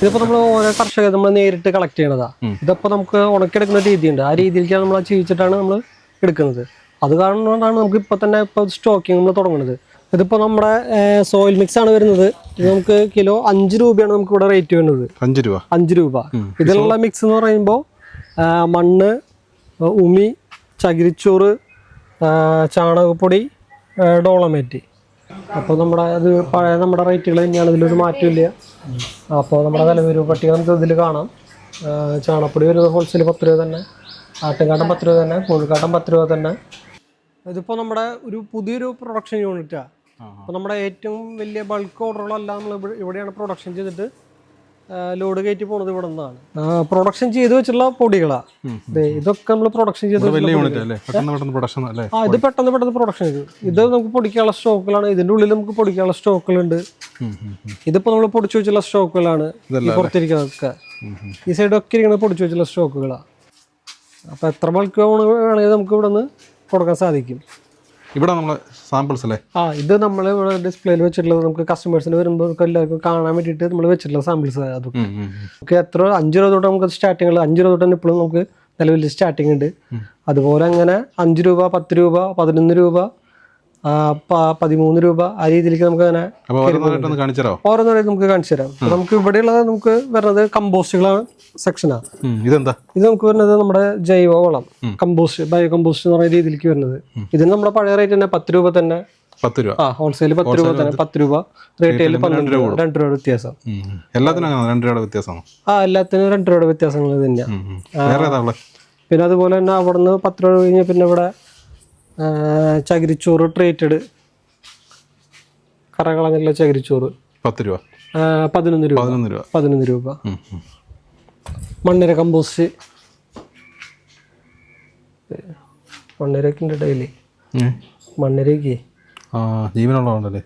ഇതിപ്പോൾ നമ്മൾ ഓരോ കർഷകർ നമ്മൾ നേരിട്ട് കളക്ട് ചെയ്യണതാ. ഇതിപ്പോൾ നമുക്ക് ഉണക്കിയെടുക്കുന്ന രീതിയുണ്ട്. ആ രീതിയിലേക്കാണ് നമ്മൾ ചെയ്യിച്ചിട്ടാണ് നമ്മൾ എടുക്കുന്നത്. അത് കാരണം കൊണ്ടാണ് നമുക്ക് ഇപ്പോൾ തന്നെ ഇപ്പോൾ സ്റ്റോക്കിങ് നമ്മൾ തുടങ്ങുന്നത്. ഇതിപ്പോൾ നമ്മുടെ സോയിൽ മിക്സ് ആണ് വരുന്നത്. ഇത് നമുക്ക് കിലോ 5 രൂപയാണ് നമുക്ക് ഇവിടെ റേറ്റ് വരുന്നത്. 5 രൂപ. ഇതിലുള്ള മിക്സ് എന്ന് പറയുമ്പോൾ മണ്ണ്, ഉമി, ചകിരിച്ചോറ്, ചാണകപ്പൊടി, ഡോളമേറ്റ്. അപ്പോൾ നമ്മുടെ അത് പഴയ നമ്മുടെ റേറ്റുകൾ തന്നെയാണ്, ഇതിലൊരു മാറ്റമില്ല. അപ്പോൾ നമ്മുടെ വിലവരവ് പട്ടിക നമുക്ക് ഇതിൽ കാണാം. ചാണകപ്പൊടി വരുന്നത് ഹോൾസെയിൽ 10 രൂപ തന്നെ, ആട്ടുംകാട്ടം 10 രൂപ തന്നെ, കോഴിക്കാട്ടം 10 രൂപ തന്നെ. ഇതിപ്പോൾ നമ്മുടെ ഒരു പുതിയൊരു പ്രൊഡക്ഷൻ യൂണിറ്റാണ്. അപ്പോൾ നമ്മുടെ ഏറ്റവും വലിയ ബൾക്ക് ഓർഡറുകളെല്ലാം നമ്മൾ ഇവിടെയാണ് പ്രൊഡക്ഷൻ ചെയ്തിട്ട് ലോഡ് കയറ്റി പോകുന്നത് ഇവിടെ നിന്നാണ്. പ്രൊഡക്ഷൻ ചെയ്ത് വെച്ചുള്ള പൊടികളാണ്. ഇതൊക്കെ നമ്മൾ പ്രൊഡക്ഷൻ ചെയ്ത് ഇത് പെട്ടെന്ന് പ്രൊഡക്ഷൻ ചെയ്തു. ഇത് നമുക്ക് പൊടിക്കാനുള്ള സ്റ്റോക്കുകളാണ്. ഇതിന്റെ ഉള്ളിൽ നമുക്ക് പൊടിക്കാനുള്ള സ്റ്റോക്കുകളുണ്ട്. ഇതിപ്പോ നമ്മൾ പൊടിച്ചു വെച്ചുള്ള സ്റ്റോക്കുകളാണ് പുറത്തിരിക്കുന്നതൊക്കെ. ഈ സൈഡൊക്കെ ഇരിക്കുന്നത് പൊടിച്ചു വെച്ചുള്ള സ്റ്റോക്കുകളാണ്. അപ്പൊ എത്ര ബൾക്ക് വേണമെങ്കിൽ നമുക്ക് ഇവിടെ നിന്ന് കൊടുക്കാൻ സാധിക്കും. ഇവിടെ നമ്മളെ സാമ്പിൾസ് അല്ലേ? ഇത് നമ്മൾ ഇവിടെ ഡിസ്പ്ലേയിൽ വെച്ചിട്ടുള്ളത് നമുക്ക് കസ്റ്റമേഴ്സിന് വരുമ്പോൾ എല്ലാവർക്കും കാണാൻ വേണ്ടിയിട്ട് നമ്മൾ വെച്ചിട്ടുള്ള സാമ്പിൾസ്. അതൊക്കെ നമുക്ക് എത്ര 5 രൂപ തൊട്ട് നമുക്ക് സ്റ്റാർട്ടിങ് ഉള്ളത്. 5 രൂപ തൊട്ട് തന്നെ ഇപ്പോഴും നമുക്ക് നിലവിൽ സ്റ്റാർട്ടിങ് ഉണ്ട്. അതുപോലെ അങ്ങനെ 5 രൂപ, 10 രൂപ, 11 രൂപ, 13 രൂപ, ആ രീതിയിലേക്ക് നമുക്ക് അങ്ങനെ ഓരോന്നായിട്ട് നമുക്ക് കാണിച്ചു തരാം. നമുക്ക് ഇവിടെയുള്ളത് നമുക്ക് വരുന്നത് കമ്പോസ്റ്റുകളാണ് സെക്ഷനാണ്. ഇത് നമുക്ക് വരുന്നത് നമ്മുടെ ജൈവ വളം, കമ്പോസ്റ്റ്, ബയോ കമ്പോസ്റ്റ് എന്ന് പറയുന്ന രീതിയിലേക്ക് വരുന്നത്. ഇതിന് നമ്മുടെ പഴയ റേറ്റ് തന്നെ 10 രൂപ തന്നെ. 10 രൂപ ഹോൾസെയിൽ 10 രൂപ തന്നെ, 10 രൂപ റീറ്റെയിൽ 12 രൂപ, 2 രൂപ വ്യത്യാസം. എല്ലാത്തിനും 2 രൂപ വ്യത്യാസം. എല്ലാത്തിനും 2 രൂപ വ്യത്യാസങ്ങൾ തന്നെയാണ്. പിന്നെ അതുപോലെ തന്നെ അവിടെ നിന്ന് 10 രൂപ കഴിഞ്ഞ് പിന്നെ ഇവിടെ ചകിരിച്ചോറ് ട്രീറ്റഡ് കറകളഞ്ഞുള്ള ചകിരിച്ചോറ് 10 രൂപ. 11 രൂപ. മണ്ണിര കമ്പോസ്റ്റ്, മണ്ണിരക്ക് ഉണ്ട് ഡെയിലി. മണ്ണിരക്ക് ജീവനുള്ളതുകൊണ്ടല്ലേ?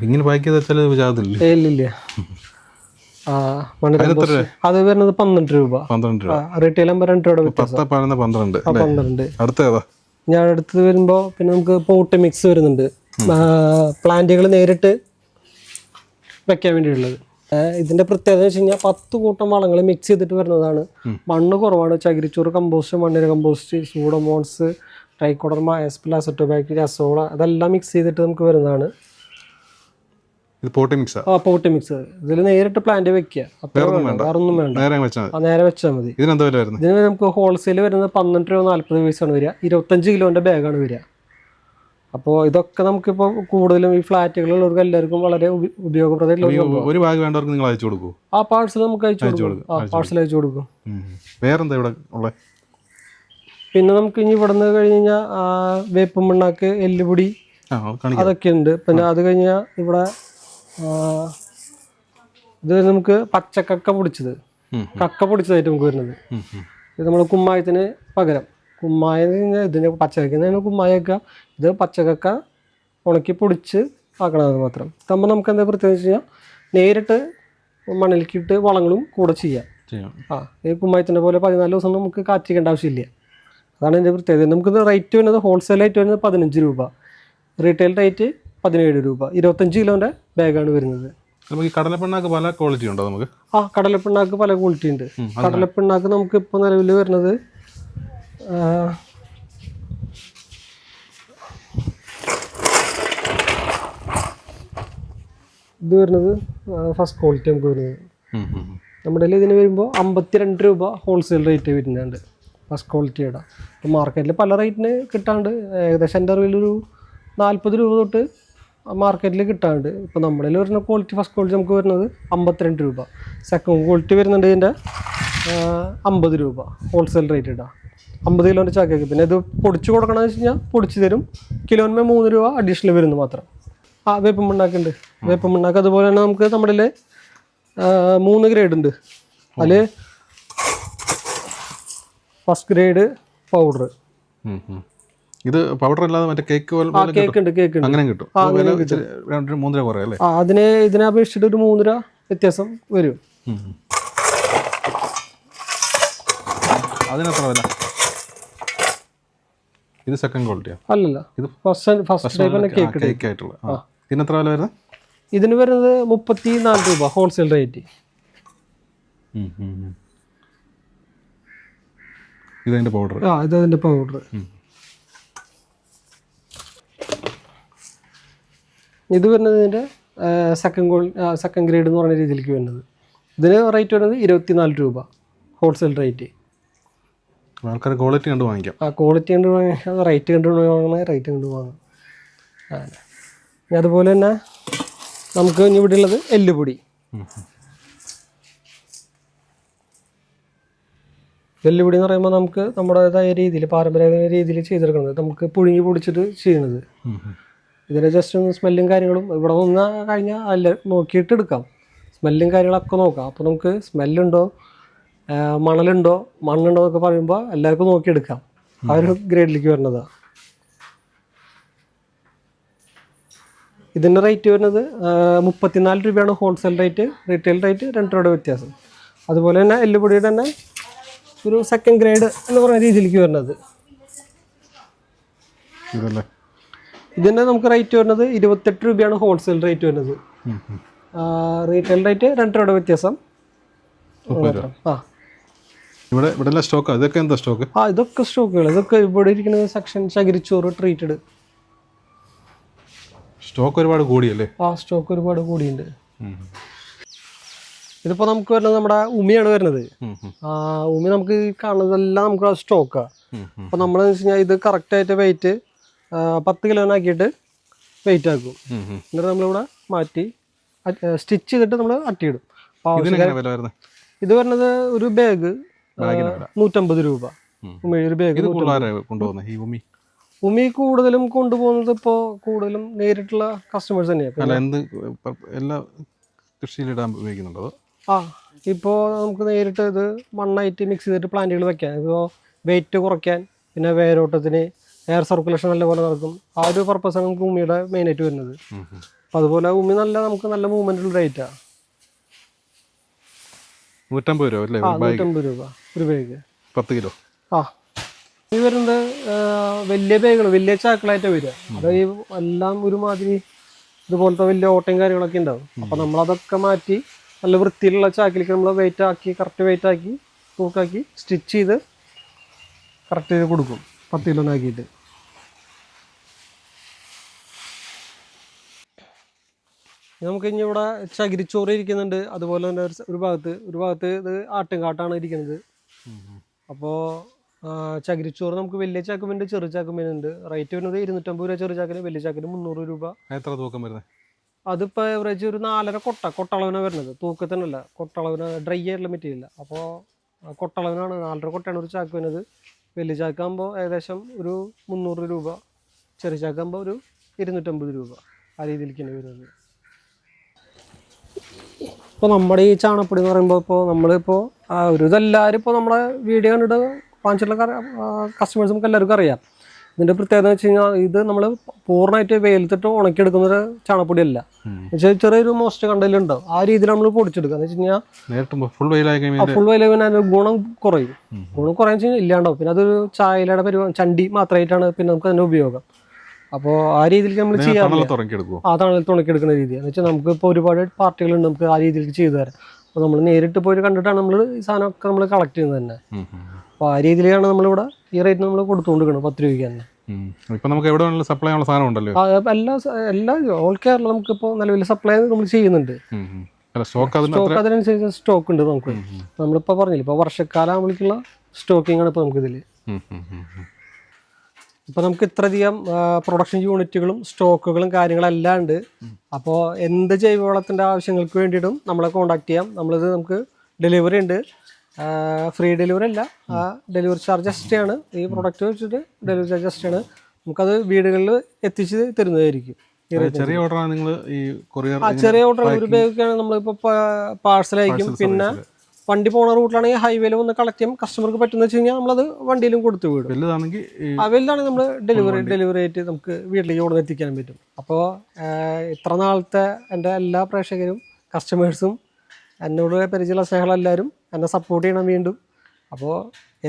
ഇങ്ങനെ പാക്ക് ചെയ്താൽ ഇല്ല. അത് വരുന്നത് 12 രൂപ. റീറ്റെയിൽ 2 രൂപ വ്യത്യാസം. 12. ഞാൻ അടുത്തത് വരുമ്പോ പിന്നെ നമുക്ക് പോട്ട് മിക്സ് വരുന്നുണ്ട്. പ്ലാന്റുകൾ നേരിട്ട് വെക്കാൻ വേണ്ടിയുള്ളത്. ഇതിന്റെ പ്രത്യേകത വെച്ച് കഴിഞ്ഞാൽ 10 കൂട്ടം വളങ്ങൾ മിക്സ് ചെയ്തിട്ട് വരുന്നതാണ്. മണ്ണ് കുറവാണ്. ചകിരിച്ചോറ് കമ്പോസ്റ്റ്, മണ്ണിര കമ്പോസ്റ്റ്, സൂഡോമോൺസ്, ട്രൈക്കോഡർമ, അസറ്റോബാക്ടീരിയ, അസോള, അതെല്ലാം മിക്സ് ചെയ്തിട്ട് നമുക്ക് വരുന്നതാണ്. പോട്ടി മിക്സ്. ഇതിൽ നേരിട്ട് പ്ലാന്റ് വെക്കുക. വേറൊന്നും വേണ്ട, നേരെ വെച്ചാൽ മതി. ഇതിന് നമുക്ക് ഹോൾസെയിൽ വരുന്നത് 12 രൂപ 40 പൈസയാണ് വരിക. 25 കിലോന്റെ ബാഗാണ് വരിക. അപ്പോൾ ഇതൊക്കെ നമുക്കിപ്പോൾ കൂടുതലും ഈ ഫ്ലാറ്റുകളിലുള്ളവർക്ക് എല്ലാവർക്കും വളരെ ഉപയോഗപ്രദമായിട്ടുള്ള ഒരു ബാഗ് വേണ്ടവർക്ക് നിങ്ങൾ അയച്ചു കൊടുക്കും. പാഴ്സൽ നമുക്ക് പാഴ്സൽ അയച്ചു കൊടുക്കും. വേറെന്താ ഇവിടെ ഉള്ളത്? പിന്നെ നമുക്ക് ഇനി ഇവിടെ നിന്ന് കഴിഞ്ഞ് കഴിഞ്ഞാൽ വേപ്പും പിണ്ണാക്ക്, എല്ലുപൊടി, അതൊക്കെ ഉണ്ട്. പിന്നെ അത് കഴിഞ്ഞാൽ ഇവിടെ ഇത് നമുക്ക് പച്ചക്കക്ക പൊടിച്ചത്, കക്ക പൊടിച്ചതായിട്ട് നമുക്ക് വരുന്നത്. ഇത് നമ്മൾ കുമ്മായത്തിന് പകരം, കുമ്മായം ഇതിന് പച്ചക്കക്ക കുമ്മായൊക്കെ, ഇത് പച്ചക്കക്ക ഉണക്കി പൊടിച്ച് ആക്കണത് മാത്രം. ഇതാകുമ്പോൾ നമുക്ക് എന്താ പ്രത്യേകത വെച്ച് കഴിഞ്ഞാൽ നേരിട്ട് മണ്ണിലേക്കിട്ട് വളങ്ങളും കൂടെ ചെയ്യാം. ഈ കുമ്മായത്തിൻ്റെ പോലെ 14 ദിവസം നമുക്ക് കാറ്റിക്കേണ്ട ആവശ്യമില്ല. അതാണ് എൻ്റെ പ്രത്യേകത. നമുക്ക് റേറ്റ് വരുന്നത് ഹോൾസെയിലായിട്ട് വരുന്നത് 15 രൂപ, റീറ്റെയിൽ റേറ്റ് 17 രൂപ. 25 കിലോൻ്റെ ബാഗാണ് വരുന്നത്. നമുക്ക് കടലപ്പിണ്ണാക്ക് പല ക്വാളിറ്റി ഉണ്ടോ? നമുക്ക് കടലപ്പിണ്ണാക്ക് പല ക്വാളിറ്റി ഉണ്ട്. കടലപ്പിണ്ണാക്ക് നമുക്ക് ഇപ്പോൾ നിലവിൽ വരുന്നത് ഇത് വരുന്നത് ഫസ്റ്റ് ക്വാളിറ്റി നമുക്ക് വരുന്നത്. നമ്മുടെ ഇതിന് വരുമ്പോൾ 52 രൂപ ഹോൾസെയിൽ റേറ്റ് വരുന്നുണ്ട് ഫസ്റ്റ് ക്വാളിറ്റിയുടെ. ഇപ്പോൾ മാർക്കറ്റിൽ പല റേറ്റിന് കിട്ടാണ്ട്, ഏകദേശം എൻ്റെ അറിവിലൊരു 40 രൂപ തൊട്ട് മാർക്കറ്റിൽ കിട്ടാണ്ട്. ഇപ്പോൾ നമ്മുടെ വരുന്ന ക്വാളിറ്റി ഫസ്റ്റ് ക്വാളിറ്റി നമുക്ക് വരുന്നത് 52 രൂപ. സെക്കൻഡ് ക്വാളിറ്റി വരുന്നുണ്ട് ഇതിൻ്റെ 50 രൂപ ഹോൾസെയിൽ റേറ്റ് ഇടാം. 50 കിലോൻ്റെ ചാക്കയ്ക്ക്. പിന്നെ ഇത് പൊടിച്ച് കൊടുക്കണമെന്ന് വെച്ച് കഴിഞ്ഞാൽ പൊടിച്ച് തരും. കിലോന് 3 രൂപ അഡീഷണൽ വരുന്നു മാത്രം. വേപ്പം മണ്ണാക്കുണ്ട്. വേപ്പം മണ്ണാക്ക് അതുപോലെ തന്നെ നമുക്ക് നമ്മുടെ 3 ഗ്രേഡ് ഉണ്ട്. അതിൽ ഫസ്റ്റ് ഗ്രേഡ് പൗഡർ. ഇത് പൗഡർ അല്ലാതെ മറ്റേ കേക്ക് ഉണ്ട്. അങ്ങനെ കിട്ടും. ഇതിനെ അപേക്ഷിച്ചിട്ട് ഒരു 3 രൂപ വ്യത്യാസം വരും. അതിനെത്ര വില? ഇത് സെക്കൻഡ് ക്വാളിറ്റിയാ? അല്ലല്ല, ഇത് ഫസ്റ്റ് ടൈപ്പ് കേക്ക് ആയിട്ടുള്ള. ഇതിനെത്ര വില വരുന്നത്? ഇതിന് വരുന്നത് 34 രൂപ ഹോൾസെയിൽ റേറ്റ്. ഇതതിൻ്റെ പൗഡർ. ഇതതിൻ്റെ പൗഡർ. ഇത് വരുന്നത് ഇതിൻ്റെ സെക്കൻഡ് ഗ്രേഡ് എന്ന് പറയുന്ന രീതിയിലേക്ക് വരുന്നത്. ഇതിന് റേറ്റ് വരുന്നത് 24 രൂപ ഹോൾസെയിൽ റേറ്റ്. ആൾക്കാർ ക്വാളിറ്റി കണ്ട് വാങ്ങിക്കാം. ക്വാളിറ്റി കണ്ട് വാങ്ങിക്കാം, റേറ്റ് കണ്ട് വാങ്ങണേ റേറ്റ് കണ്ട് വാങ്ങാം. അതുപോലെ തന്നെ നമുക്ക് ഇനി ഇവിടെ ഉള്ളത് എല്ലുപൊടി. എല്ലുപൊടി എന്ന് പറയുമ്പോൾ നമുക്ക് നമ്മുടേതായ രീതിയിൽ പാരമ്പര്യ രീതിയിൽ ചെയ്തെടുക്കുന്നത്, നമുക്ക് പുഴുങ്ങി പൊടിച്ചിട്ട് ചെയ്യണത്. ഇതിൻ്റെ ജസ്റ്റ് ഒന്ന് സ്മെല്ലും കാര്യങ്ങളും ഇവിടെ നിന്ന് കഴിഞ്ഞാൽ അല്ല നോക്കിയിട്ട് എടുക്കാം. സ്മെല്ലും കാര്യങ്ങളൊക്കെ നോക്കാം. അപ്പോൾ നമുക്ക് സ്മെല്ലുണ്ടോ മണലുണ്ടോ മണ്ണുണ്ടോ എന്നൊക്കെ പറയുമ്പോൾ എല്ലാവർക്കും നോക്കിയെടുക്കാം. ആ ഒരു ഗ്രേഡിലേക്ക് വരുന്നതാണ്. ഇതിൻ്റെ റേറ്റ് വരുന്നത് 34 രൂപയാണ് ഹോൾസെയിൽ റേറ്റ്. റീറ്റെയിൽ റേറ്റ് 2 രൂപയുടെ വ്യത്യാസം. അതുപോലെ തന്നെ എല്ലുപൊടിയുടെ തന്നെ ഒരു സെക്കൻഡ് ഗ്രേഡ് എന്ന് പറയുന്ന രീതിയിലേക്ക് വരുന്നത്. ഇതിൻ്റെ നമുക്ക് റേറ്റ് വരുന്നത് 28 രൂപയാണ് ഹോൾസെയിൽ റേറ്റ് വരുന്നത്. റീറ്റെയിൽ റേറ്റ് 2 രൂപയുടെ വ്യത്യാസം. ഇവിടെ സ്റ്റോക്ക്. ഇതൊക്കെ എന്താ സ്റ്റോക്ക്? ഇതൊക്കെ സ്റ്റോക്കുകൾ. ഇതൊക്കെ ഇവിടെ ഇരിക്കുന്നത് സെക്ഷൻ ചകിരിച്ചോറ് ട്രീറ്റഡ് സ്റ്റോക്ക്. ഒരുപാട് കൂടിയല്ലേ? സ്റ്റോക്ക് ഒരുപാട് കൂടിയുണ്ട്. ഇതിപ്പോൾ നമുക്ക് വരുന്നത് നമ്മുടെ ഉമിയാണ് വരുന്നത്. ഉമി നമുക്ക് കാണുന്നതെല്ലാം നമുക്ക് സ്റ്റോക്കാണ്. അപ്പോൾ നമ്മളെന്ന് വെച്ച് കഴിഞ്ഞാൽ ഇത് കറക്റ്റായിട്ട് വെയിറ്റ് 10 കിലോനാക്കിയിട്ട് വെയിറ്റ് ആക്കും. എന്നിട്ട് നമ്മളിവിടെ മാറ്റി സ്റ്റിച്ച് ചെയ്തിട്ട് നമ്മൾ അട്ടിയിടും. ഇത് വരുന്നത് ഒരു ബാഗ് 150 രൂപ. ഒരു ബാഗ്. ഉമി കൂടുതലും കൊണ്ടുപോകുന്നത് ഇപ്പോൾ കൂടുതലും നേരിട്ടുള്ള കസ്റ്റമേഴ്സ് തന്നെയാണ്. ഇപ്പോൾ നമുക്ക് നേരിട്ട് ഇത് മണ്ണായിട്ട് മിക്സ് ചെയ്തിട്ട് പ്ലാന്റുകൾ വെക്കാൻ, ഇപ്പോൾ വെയിറ്റ് കുറയ്ക്കാൻ, പിന്നെ വേരോട്ടത്തിന് എയർ സർക്കുലേഷൻ നല്ലപോലെ നടക്കും. ആ ഒരു പർപ്പസാണ് നമുക്ക് ഉമിയുടെ മെയിനായിട്ട് വരുന്നത്. അപ്പോൾ അതുപോലെ ഉമി നമുക്ക് നല്ല മൂവ്മെൻറ്റുള്ള റേറ്റാണ്. 150 രൂപ അല്ലേ? 150 രൂപ ഒരു ബാഗ് 10 കിലോ. ഈ വരുന്നത് വലിയ ബാഗുകൾ, വലിയ ചാക്കളായിട്ട് വരിക. അത് ഈ എല്ലാം ഒരുമാതിരി ഇതുപോലത്തെ വലിയ ഓട്ടയും കാര്യങ്ങളൊക്കെ ഉണ്ടാവും. അപ്പോൾ നമ്മളതൊക്കെ മാറ്റി നല്ല വൃത്തിയിലുള്ള ചാക്കിലേക്ക് നമ്മൾ വെയിറ്റ് ആക്കി, കറക്റ്റ് വെയിറ്റ് ആക്കി തൂക്കാക്കി സ്റ്റിച്ച് ചെയ്ത് കറക്റ്റ് ചെയ്ത് കൊടുക്കും 10 കിലോനാക്കിയിട്ട്. നമുക്ക് ഇനി ഇവിടെ ചകിരിച്ചോറ് ഇരിക്കുന്നുണ്ട്. അതുപോലെ തന്നെ ഒരു ഭാഗത്ത് ഇത് ആട്ടുംകാട്ടാണ് ഇരിക്കുന്നത്. അപ്പോൾ ചകിരിച്ചോറ് നമുക്ക് വലിയ ചാക്കുമുണ്ട്, ചെറു ചാക്കുമുണ്ട്. റേറ്റ് വരുന്നത് 250 രൂപ ചെറു ചാക്കിന്, വലിയ ചാക്കിന് 300 രൂപ. എത്ര തൂക്കം വരുന്നത്? അതിപ്പോൾ ഏവറേജ് ഒരു 4.5 കൊട്ടളവിനാണ് വരുന്നത്. തൂക്കത്തിനല്ല, കൊട്ടളവിന് ഡ്രൈ ആയിട്ടുള്ള മെറ്റീരിയൽ. അപ്പോൾ കൊട്ടളവിനാണ് 4.5 കൊട്ടയാണ് ഒരു ചാക്ക് വരുന്നത്. വലിയ ചാക്കാകുമ്പോൾ ഏകദേശം ഒരു 300 രൂപ, ചെറിയ ചാക്കാകുമ്പോൾ ഒരു 250 രൂപ. ആ രീതിയിലേക്കാണ് വരുന്നത്. ഇപ്പോൾ നമ്മുടെ ഈ ചാണപ്പൊടി എന്ന് പറയുമ്പോൾ ഇപ്പോൾ നമ്മളിപ്പോൾ ഒരു ഇതെല്ലാവരും ഇപ്പോൾ നമ്മുടെ വീഡിയോ കണ്ടിട്ട് വാങ്ങിച്ചിട്ടുള്ള കസ്റ്റമേഴ്സ് നമുക്ക് എല്ലാവർക്കും അറിയാം. ഇതിൻ്റെ പ്രത്യേകത എന്ന് വെച്ച് കഴിഞ്ഞാൽ ഇത് നമ്മൾ പൂർണ്ണമായിട്ട് വെയിലത്തിട്ട് ഉണക്കിയെടുക്കുന്നൊരു ചാണപ്പൊടിയല്ല. എന്നുവെച്ചാൽ ചെറിയൊരു മോസ്റ്റ് കണ്ടലുണ്ടാവും. ആ രീതിയിൽ നമ്മൾ പൊടിച്ചെടുക്കുക എന്ന് വെച്ച് കഴിഞ്ഞാൽ ഫുൾ വെയിലായി അതിൻ്റെ ഗുണം കുറയും. ഗുണം കുറയാന്ന് വെച്ച് കഴിഞ്ഞാൽ ഇല്ലാണ്ടാവും. പിന്നെ അതൊരു ചായലയുടെ ചണ്ടി മാത്രമായിട്ടാണ് പിന്നെ നമുക്ക് അതിൻ്റെ ഉപയോഗം. അപ്പോൾ ആ രീതിയിലേക്ക് നമ്മൾ ചെയ്യാറില്ല. തണലത്ത് ഉണക്കിയെടുക്കുന്ന രീതി എന്ന് വെച്ചാൽ നമുക്ക് ഇപ്പോൾ ഒരുപാട് പാർട്ടികളുണ്ട് നമുക്ക് ആ രീതിയിലേക്ക് ചെയ്തു തരാം. അപ്പോൾ നമ്മൾ നേരിട്ട് പോയി കണ്ടിട്ടാണ് നമ്മൾ ഈ സാധനമൊക്കെ നമ്മൾ കളക്ട് ചെയ്യുന്നത് തന്നെ. അപ്പോൾ ആ രീതിയിലാണ് നമ്മളിവിടെ ഈ റേറ്റ് നമ്മൾ കൊടുത്തുകൊണ്ടിരിക്കണം 10 രൂപയ്ക്ക് തന്നെ. ഇപ്പം നമുക്ക് എവിടെ വേണമെങ്കിലും സപ്ലൈ ഉള്ള സാധനം ഉണ്ടല്ലോ. എല്ലാ ഓൾ കേരള നമുക്കിപ്പോൾ നിലവിൽ സപ്ലൈ നമ്മൾ ചെയ്യുന്നുണ്ട്. സ്റ്റോക്ക് അതിനനുസരിച്ച് സ്റ്റോക്ക് ഉണ്ട് നമുക്ക്. നമ്മളിപ്പോൾ പറഞ്ഞില്ല, ഇപ്പോൾ വർഷക്കാലം ആകുമ്പോഴേക്കുള്ള സ്റ്റോക്കിംഗ് ആണ് ഇപ്പോൾ നമുക്കിതിൽ. ഇപ്പോൾ നമുക്ക് ഇത്രയധികം പ്രൊഡക്ഷൻ യൂണിറ്റുകളും സ്റ്റോക്കുകളും കാര്യങ്ങളെല്ലാം ഉണ്ട്. അപ്പോൾ എന്ത് ജൈവവളത്തിൻ്റെ ആവശ്യങ്ങൾക്ക് വേണ്ടിയിട്ടും നമ്മളെ കോൺടാക്ട് ചെയ്യാം. നമുക്ക് ഡെലിവറി ഉണ്ട്. ഫ്രീ ഡെലിവറി അല്ല, ഡെലിവറി ചാർജ് എക്സ്ട്രാണ്. ഈ പ്രൊഡക്റ്റ് വെച്ചിട്ട് ഡെലിവറി ചാർജ് എക്സ്ട്രാണ്. നമുക്കത് വീടുകളിൽ എത്തിച്ച് തരുന്നതായിരിക്കും. ചെറിയ ഓർഡറാണ് നിങ്ങൾ ഈ കൊറിയർ? ചെറിയ ഓർഡർ ഒരു ബാഗൊക്കെയാണ് നമ്മളിപ്പോൾ പാഴ്സലായിരിക്കും. പിന്നെ വണ്ടി പോണ റൂട്ടിലാണെങ്കിൽ ഹൈവേയിൽ ഒന്ന് കളക്ട് ചെയ്യാം. കസ്റ്റമർക്ക് പറ്റുന്ന വെച്ച് കഴിഞ്ഞാൽ നമ്മളത് വണ്ടിയിലും കൊടുത്തു വിടും. വലുതാണെങ്കിൽ നമ്മൾ ഡെലിവറി ആയിട്ട് നമുക്ക് വീട്ടിലേക്ക് കൊണ്ടുവന്ന് എത്തിക്കാൻ പറ്റും. അപ്പോൾ ഇത്ര നാളത്തെ എൻ്റെ എല്ലാ പ്രേക്ഷകരും കസ്റ്റമേഴ്സും എന്നോട് പരിചയമുള്ള സ്നേഹങ്ങളെല്ലാവരും എന്നെ സപ്പോർട്ട് ചെയ്യണം വീണ്ടും. അപ്പോൾ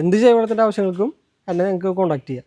എന്ത് ജൈവവളത്തിൻ്റെ ആവശ്യങ്ങൾക്കും എന്നെ ഞങ്ങൾക്ക് കോൺടാക്ട് ചെയ്യാം.